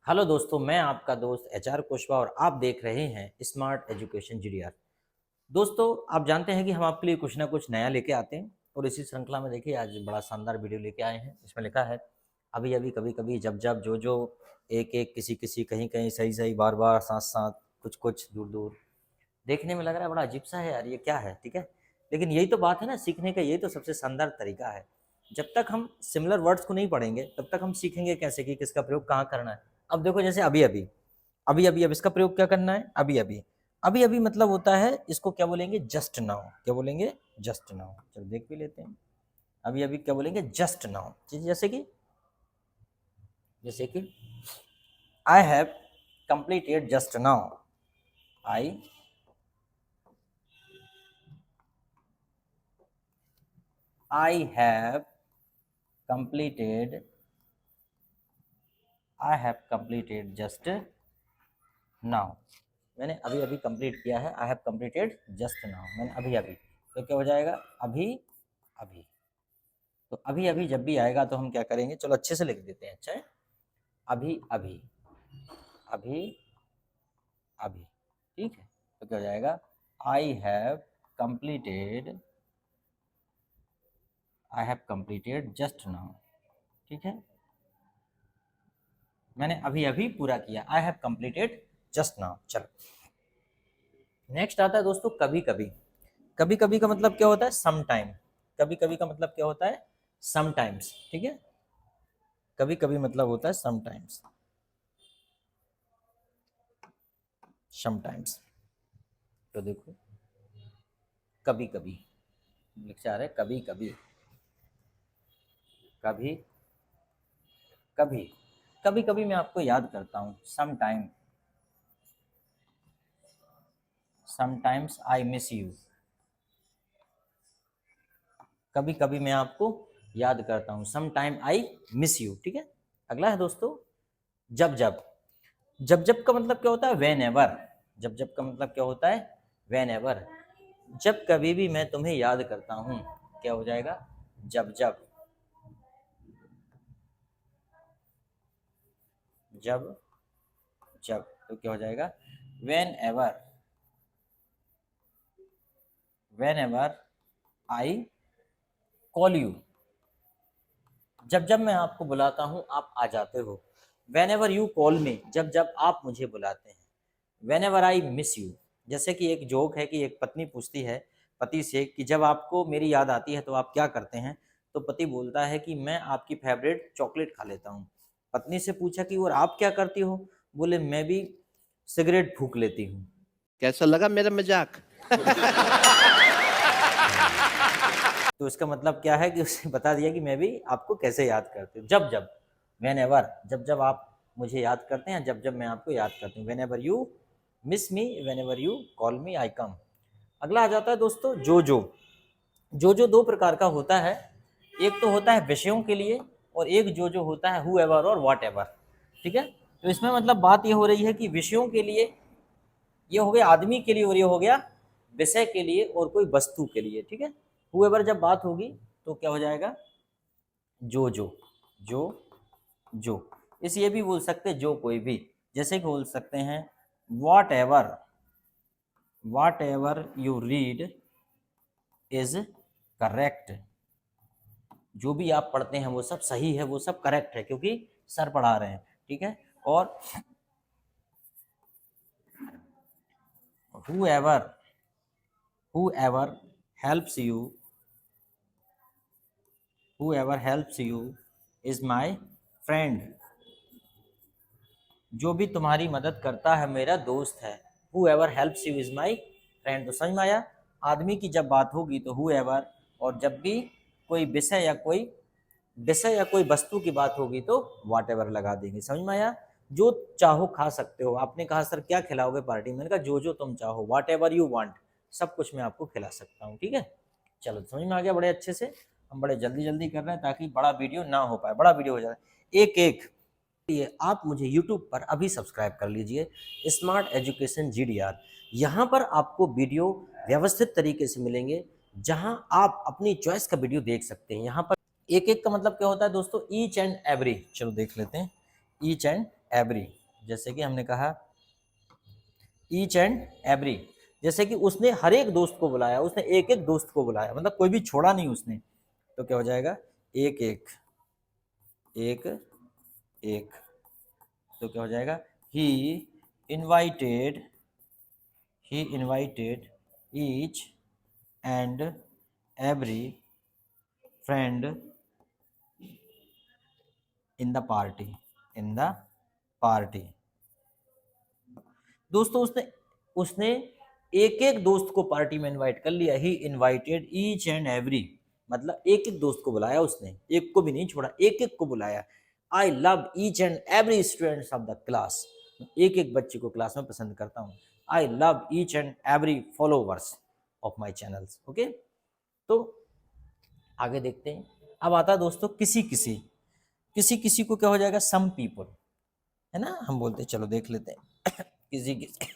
Hello दोस्तों, मैं आपका दोस्त एचआर कुशवाहा और आप देख रहे हैं स्मार्ट एजुकेशन जीडीआर। दोस्तों, आप जानते हैं कि हम आपके लिए कुछ ना कुछ नया लेके आते हैं और इसी श्रृंखला में देखिए आज बड़ा शानदार वीडियो लेके आए हैं। इसमें लिखा है अभी अभी कभी कभी जब जब जो जो, एक एक किसी किसी कहीं कहीं सही सही बार बार साथ साथ कुछ कुछ दूर दूर। देखने में लग रहा है बड़ा अजीब सा है यार, ये क्या है? ठीक है, लेकिन यही तो बात है ना सीखने का, यही तो सबसे शानदार तरीका है। जब तक हम सिमिलर वर्ड्स को नहीं पढ़ेंगे तब तक हम सीखेंगे कैसे कि किसका प्रयोग कहाँ करना है। अब देखो, जैसे अभी अभी, अभी अभी, अब इसका प्रयोग क्या करना है? अभी अभी। अभी अभी मतलब होता है, इसको क्या बोलेंगे? Just now. क्या बोलेंगे? Just now. चलो देख भी लेते हैं। अभी अभी क्या बोलेंगे? Just now. जैसे कि I have completed just now. I I have completed I have completed just now. मैंने अभी अभी कंप्लीट किया है। I have completed just now, मैंने अभी अभी। तो क्या हो जाएगा? अभी अभी। तो अभी अभी जब भी आएगा तो हम क्या करेंगे? चलो अच्छे से लिख देते हैं। अच्छा है, अभी अभी, अभी अभी। ठीक है, तो क्या हो जाएगा? I have completed I have completed just now. ठीक है, मैंने अभी अभी पूरा किया। I have completed just now. चलो नेक्स्ट आता है दोस्तों कभी कभी। कभी कभी का मतलब क्या होता है? Some time. कभी कभी का मतलब क्या होता है? समटाइम्स। ठीक है, कभी कभी मतलब होता है समटाइम्स। समटाइम्स। तो देखो, कभी कभी लिख आ रहा है, कभी कभी, कभी कभी, कभी कभी मैं आपको याद करता हूँ। Sometimes I miss you. कभी कभी मैं आपको याद करता हूँ। Some time I miss you. ठीक है, अगला है दोस्तों जब जब। जब जब का मतलब क्या होता है? When ever. जब जब का मतलब क्या होता है? When ever. जब कभी भी मैं तुम्हें याद करता हूँ, क्या हो जाएगा? जब जब। जब जब, तो क्या हो जाएगा? When ever. When ever I call you. जब जब मैं आपको बुलाता हूँ आप आ जाते हो। वेन एवर यू कॉल मी, जब जब आप मुझे बुलाते हैं। When ever I miss you. जैसे कि एक जोक है कि एक पत्नी पूछती है पति से कि जब आपको मेरी याद आती है तो आप क्या करते हैं? तो पति बोलता है कि मैं आपकी फेवरेट चॉकलेट खा लेता हूँ। पत्नी से पूछा कि और आप क्या करती हो? बोले मैं भी सिगरेट फूक लेती हूँ। कैसा लगा मेरा मजाक? तो इसका मतलब क्या है कि उसने बता दिया कि मैं भी आपको कैसे याद करती हूँ। जब जब, वेन एवर, जब जब आप मुझे याद करते हैं, जब जब मैं आपको याद करती हूँ। Whenever you miss me, whenever you call me, I come. अगला आ जाता है दोस्तों जो जो। जो जो दो प्रकार का होता है। एक तो होता है विषयों के लिए, और एक जो जो होता है हु एवर और वॉट एवर। ठीक है, तो इसमें मतलब बात ये हो रही है कि विषयों के लिए ये हो गया आदमी के लिए, और ये हो गया विषय के लिए और कोई वस्तु के लिए। ठीक है, हुएवर जब बात होगी तो क्या हो जाएगा? जो जो। जो जो, इस ये भी बोल सकते हैं जो कोई भी। जैसे कि बोल सकते हैं what ever you read is correct. जो भी आप पढ़ते हैं वो सब सही है, वो सब करेक्ट है, क्योंकि सर पढ़ा रहे हैं। ठीक है, और whoever whoever helps you whoever helps you is my friend। जो भी तुम्हारी मदद करता है मेरा दोस्त है। whoever helps you is my friend। तो समझ में आया? आदमी की जब बात होगी तो whoever, और जब भी कोई विषय या कोई वस्तु की बात होगी तो whatever लगा देंगे। समझ में आया? जो चाहो खा सकते हो। आपने कहा सर क्या खिलाओगे पार्टी में? मैंने कहा जो जो तुम चाहो, whatever you want, सब कुछ मैं आपको खिला सकता हूँ। ठीक है, चलो समझ में आ गया बड़े अच्छे से। हम बड़े जल्दी जल्दी कर रहे हैं ताकि बड़ा वीडियो ना हो पाए, बड़ा वीडियो हो जाए एक एक। आप मुझे YouTube पर अभी सब्सक्राइब कर लीजिए, स्मार्ट एजुकेशन जीडीआर। यहाँ पर आपको वीडियो व्यवस्थित तरीके से मिलेंगे, जहाँ आप अपनी चॉइस का वीडियो देख सकते हैं। यहाँ पर एक एक का मतलब क्या होता है दोस्तों? Each and every. चलो देख लेते हैं, ईच एंड एवरी, जैसे कि हमने कहा ईच एंड एवरी, जैसे कि उसने हर एक दोस्त को बुलाया, उसने एक एक दोस्त को बुलाया, मतलब कोई भी छोड़ा नहीं उसने, तो क्या हो जाएगा एक एक, एक एक, तो क्या हो जाएगा he invited, he invited each and every friend in the party, in the party. दोस्तों उसने उसने एक एक दोस्त को पार्टी में इनवाइट कर लिया, ही इनवाइटेड ईच एंड एवरी, मतलब एक एक दोस्त को बुलाया उसने, एक को भी नहीं छोड़ा, एक एक को बुलाया। I love each and every students of the class, एक एक बच्चे को क्लास में पसंद करता हूँ। I love each and every followers of my channels. Okay, तो आगे देखते हैं। अब आता है दोस्तों किसी किसी, किसी किसी को क्या हो जाएगा सम पीपल, है ना, हम बोलते हैं, चलो देख लेते हैं किसी किसी,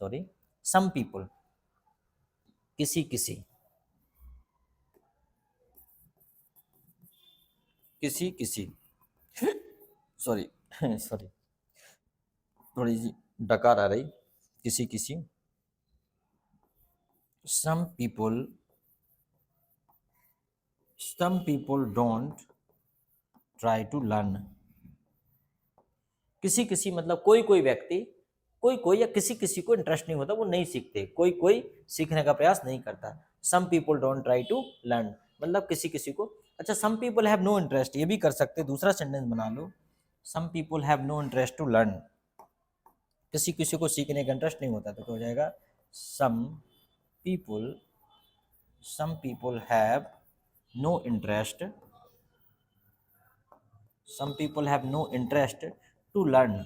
सॉरी, सम पीपल, किसी किसी, किसी किसी, सॉरी सॉरी, थोड़ी सी डकार आ रही, किसी किसी, some people don't try to learn, किसी किसी मतलब कोई कोई व्यक्ति, कोई कोई या किसी किसी को इंटरेस्ट नहीं होता, वो नहीं सीखते, कोई कोई सीखने का प्रयास नहीं करता। Some people don't try to learn, मतलब किसी किसी को, अच्छा some people have no interest, ये भी कर सकते, दूसरा सेंटेंस बना लो, some people have no interest to learn, किसी किसी को सीखने का इंटरेस्ट नहीं होता, तो क्या हो जाएगा people some people have no interest, some people have no interest to learn,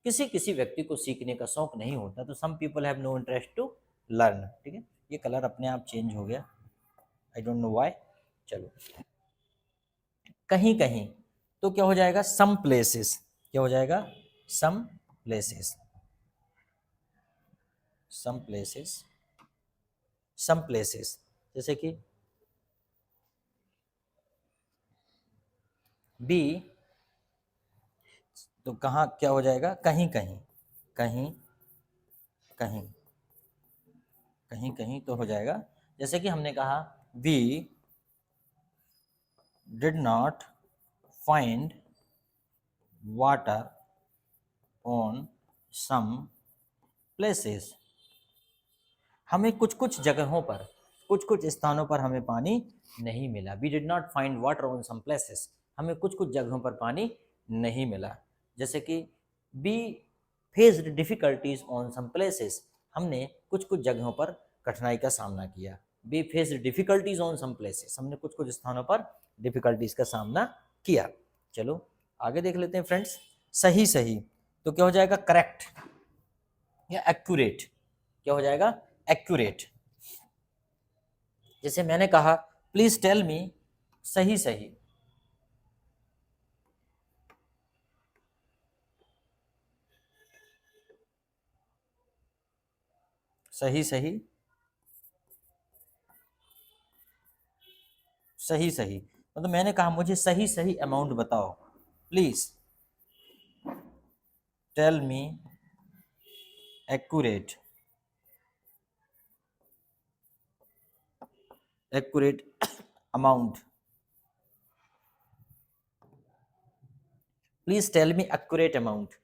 किसी किसी व्यक्ति को सीखने का शौक नहीं होता, तो some people have no interest to learn. ठीक है, ये कलर अपने आप चेंज हो गया, आई डोंट नो व्हाई। चलो कहीं कहीं, तो क्या हो जाएगा सम प्लेसेस, क्या हो जाएगा some places, some places, some places, जैसे कि बी, तो कहाँ क्या हो जाएगा कहीं कहीं, कहीं कहीं, कहीं कहीं, तो हो जाएगा जैसे कि हमने कहा we did not find water on some places, हमें कुछ कुछ जगहों पर, कुछ कुछ स्थानों पर हमें पानी नहीं मिला। We did not find water on some places, हमें कुछ कुछ जगहों पर पानी नहीं मिला। जैसे कि we faced difficulties on some places, हमने कुछ कुछ जगहों पर कठिनाई का सामना किया। We faced difficulties on some places, हमने कुछ कुछ स्थानों पर डिफिकल्टीज का सामना किया। चलो आगे देख लेते हैं फ्रेंड्स। सही सही, तो क्या हो जाएगा करेक्ट या एक्यूरेट, क्या हो जाएगा एक्यूरेट, जैसे मैंने कहा प्लीज टेल मी, सही सही, सही सही, सही सही, मतलब मैंने कहा मुझे सही सही अमाउंट बताओ, please tell me accurate, accurate amount, please tell me accurate amount,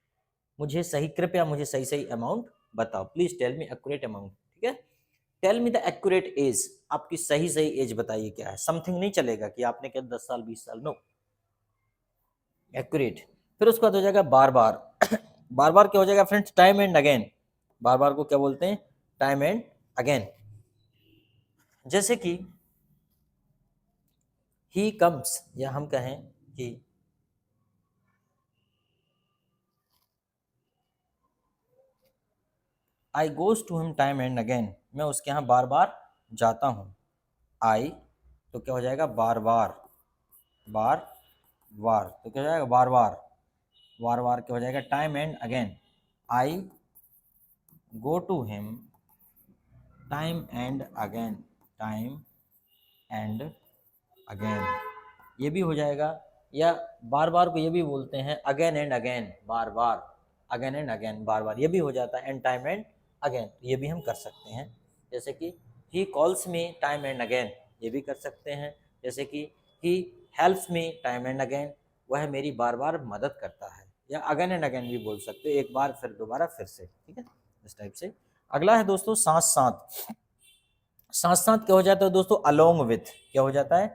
मुझे सही, कृपया मुझे सही सही अमाउंट बताओ, please tell me accurate amount. ठीक है, tell me the accurate age, आपकी सही सही एज बताइए क्या है, समथिंग नहीं चलेगा कि आपने क्या 10 साल 20 साल, नो, एक्यूरेट। फिर उसके बाद हो जाएगा बार बार बार बार क्या हो जाएगा फ्रेंड्स टाइम एंड अगेन, बार बार को क्या बोलते हैं टाइम एंड अगेन, जैसे कि ही कम्स, या हम कहें कि I goes to him time and again, मैं उसके यहाँ बार बार जाता हूँ। आई, तो क्या हो जाएगा बार बार, बार बार, तो क्या हो जाएगा बार बार, बार बार क्या हो जाएगा time and again. I go to him time and again, time and again, ये भी हो जाएगा। या बार बार को ये भी बोलते हैं अगेन एंड अगेन, बार बार, अगेन एंड अगेन, बार बार, ये भी हो जाता है एंड टाइम एंड अगेन, ये भी हम कर सकते हैं। जैसे कि he calls me time and again, ये भी कर सकते हैं। जैसे कि he helps me time and again, वह मेरी बार बार मदद करता है। या अगेन एंड अगेन भी बोल सकते हो, एक बार फिर दोबारा फिर से, ठीक है, इस टाइप से। अगला है दोस्तों साथ साथ। साथ साथ क्या हो जाता है दोस्तों, अलोंग विथ, क्या हो जाता है,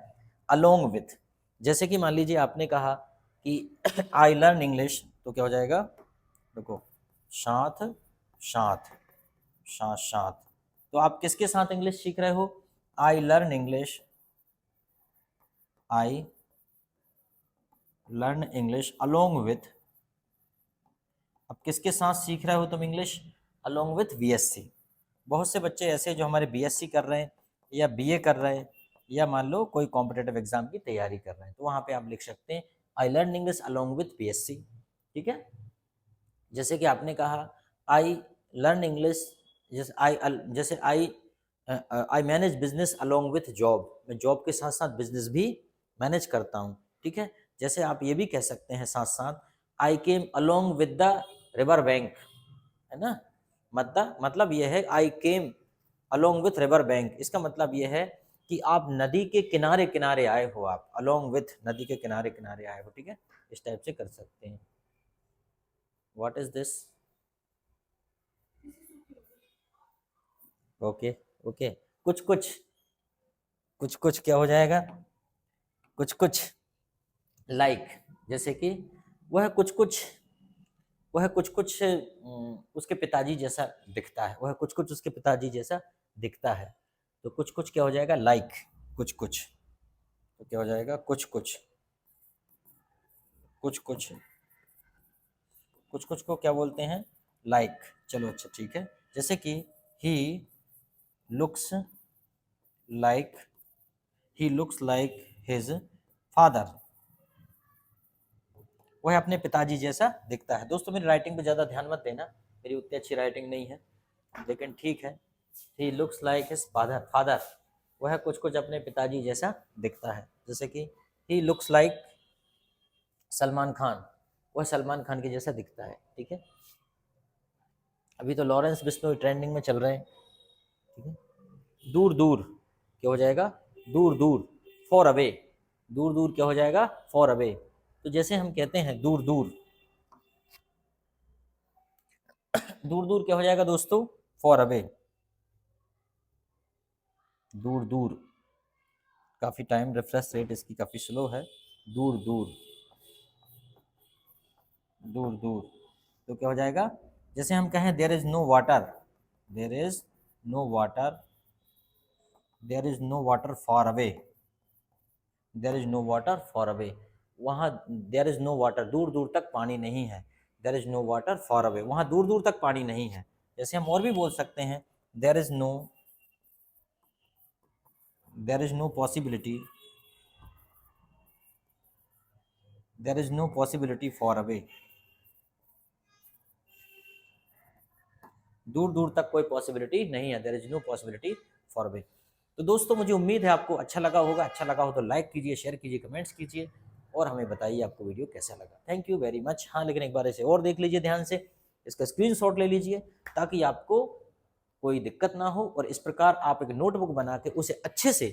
अलोंग विथ। जैसे कि मान लीजिए आपने कहा कि आई लर्न इंग्लिश, तो क्या हो जाएगा, देखो साथ साथ, साथ साथ, तो आप किसके साथ इंग्लिश सीख रहे हो, I learn English, I learn English along with, अब किसके साथ सीख रहे हो तुम इंग्लिश, अलोंग विथ बीएससी। बहुत से बच्चे ऐसे जो हमारे बीएससी कर रहे हैं या बीए कर रहे हैं या मान लो कोई कॉम्पिटेटिव एग्जाम की तैयारी कर रहे हैं, तो वहाँ पे आप लिख सकते हैं I learn English along with BSc, ठीक है। जैसे कि आपने कहा आई लर्न इंग्लिश, जैसे I manage business along with job, मैं जॉब के साथ साथ बिजनेस भी मैनेज करता हूँ, ठीक है। जैसे आप ये भी कह सकते हैं साथ साथ I came along with the river bank, है ना, मतलब ये है I came along with river bank, इसका मतलब ये है कि आप नदी के किनारे किनारे आए हो, आप अलोंग विथ नदी के किनारे किनारे आए हो, ठीक है, इस टाइप से कर सकते हैं। What is this, okay okay, कुछ कुछ, कुछ कुछ क्या हो जाएगा, कुछ कुछ लाइक, जैसे कि वह कुछ कुछ, वह कुछ कुछ उसके पिताजी जैसा दिखता है, वह कुछ कुछ उसके पिताजी जैसा दिखता है, तो कुछ कुछ क्या हो जाएगा, लाइक कुछ कुछ, तो क्या हो जाएगा, कुछ कुछ, कुछ कुछ, कुछ कुछ को क्या बोलते हैं, लाइक। चलो अच्छा ठीक है, जैसे कि he looks like, he looks like his father, वह अपने पिताजी जैसा दिखता है। दोस्तों मेरी राइटिंग पे ज़्यादा ध्यान मत देना, मेरी उतनी अच्छी राइटिंग नहीं है, लेकिन ठीक है। He looks like his father, वह कुछ कुछ अपने पिताजी जैसा दिखता है। जैसे कि he looks like Salman Khan, वह सलमान खान के जैसा दिखता है, ठीक है। अभी तो लॉरेंस बिश्नोई ट्रेंडिंग में चल रहे हैं, ठीक है। दूर दूर क्या हो जाएगा, दूर दूर, फॉर अवे, दूर दूर क्या हो जाएगा, फॉर अवे। तो जैसे हम कहते हैं दूर दूर, दूर दूर क्या हो जाएगा दोस्तों, फॉर अवे, दूर दूर, काफ़ी टाइम रिफ्रेश रेट इसकी काफ़ी स्लो है, दूर दूर, दूर दूर, तो क्या हो जाएगा, जैसे हम कहें there is no water, there is no water, there is no water far away, there is no water far away, वहाँ देयर इज नो वाटर, दूर दूर तक पानी नहीं है, there is no water far away, वहाँ दूर दूर तक पानी नहीं है। जैसे हम और भी बोल सकते हैं there is no, there is no possibility, there is no possibility far away, दूर दूर तक कोई पॉसिबिलिटी नहीं है, there is no possibility far away. तो दोस्तों मुझे उम्मीद है आपको अच्छा लगा होगा, अच्छा लगा हो तो लाइक कीजिए, शेयर कीजिए, कमेंट्स कीजिए और हमें बताइए आपको वीडियो कैसा लगा। Thank you very much. हाँ लेकिन एक बार इसे और देख लीजिए ध्यान से, इसका स्क्रीनशॉट ले लीजिए ताकि आपको कोई दिक्कत ना हो, और इस प्रकार आप एक नोटबुक बना के उसे अच्छे से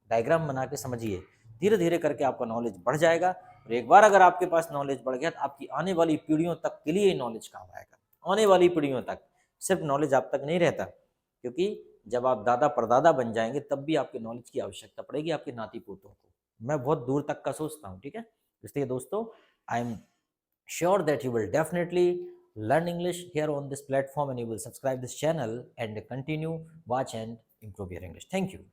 डायग्राम बना के समझिए, धीरे धीरे करके आपका नॉलेज बढ़ जाएगा। और एक बार अगर आपके पास नॉलेज बढ़ गया तो आपकी आने वाली पीढ़ियों तक के लिए नॉलेज काम आएगा, आने वाली पीढ़ियों तक, सिर्फ नॉलेज आप तक नहीं रहता, क्योंकि जब आप दादा परदादा बन जाएंगे तब भी आपके नॉलेज की आवश्यकता पड़ेगी आपके नाती पोतों को। मैं बहुत दूर तक का सोचता हूँ, ठीक है। इसलिए दोस्तों I am sure that you will definitely learn English here on this platform, and you will subscribe this channel and continue watch and improve your English. Thank you.